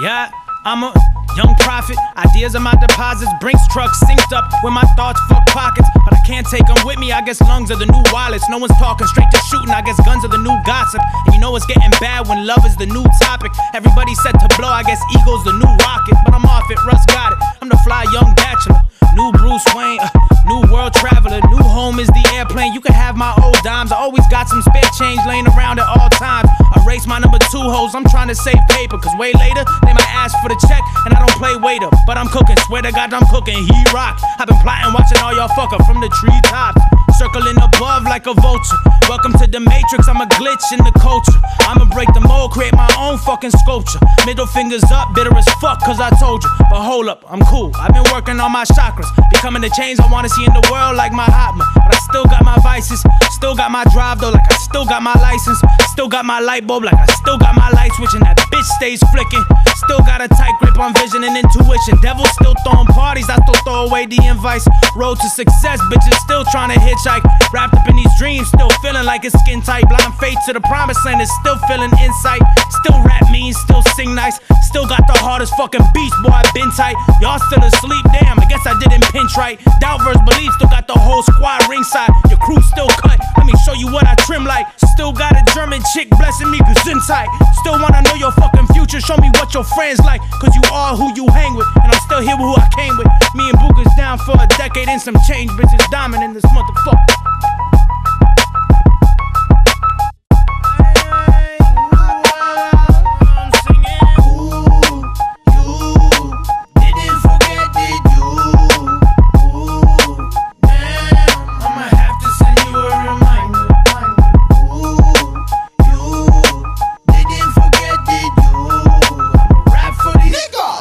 Yeah, I'm a young prophet. Ideas are my deposits. Brinks trucks synced up with my thoughts, fuck pockets. But I can't take them with me. I guess lungs are the new wallets. No one's talking, straight to shooting. I guess guns are the new gossip. And you know it's getting bad when love is the new topic. Everybody's set to blow. I guess ego's the new rocket. But I'm off it, Russ got it. I'm the fly young bachelor. New Bruce Wayne, new world traveler. New home is the airplane. You can have my old dimes. I always got some spare change laying around at all times. Erase my number 2 hoes. I'm trying to save paper, cause way later they might ask for the check, and I don't play waiter. But I'm cooking, swear to God I'm cooking. He rock. I've been plotting, watching all y'all fuck up from the treetops, circling above like a vulture. Welcome to the Matrix. I'm a glitch in the culture. I'ma break the mold, create my own fucking sculpture. Middle fingers up, bitter as fuck, cause I told you. But hold up, I'm cool. I've been working on my chakras, becoming the change I wanna see in the world like my Hotman. But I still got my vices, still got my drive though, like I still got my license. Still got my light bulb, like I still got my light switch, and that bitch stays flicking. Still got a tight grip on vision and intuition. Devils still throwing parties, I still throw away the invites. Road to success, bitches still trying to hitchhike. Wrapped up in these dreams, still feeling like it's skin tight. Blind faith to the promised land is still feeling insight. Still rap mean, still sing nice. Still got the hardest fucking beats, boy, I been tight. Y'all still asleep, damn, I guess I didn't pinch right. Doubt versus belief, still got the whole squad ringside. Your crew still cut, let me show you what I trim like. Still got a German chick blessing me, cause inside. Still wanna know your fucking future, show me what your friends like, cause you are who you hang with, and I'm still here with who I came with. Me and Booga's down for a decade and some change, bitches diamond in this motherfucker.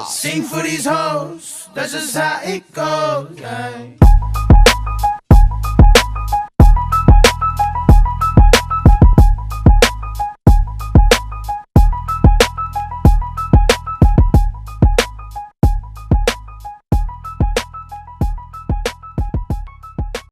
Sing for these hoes, that's just how it goes, yeah.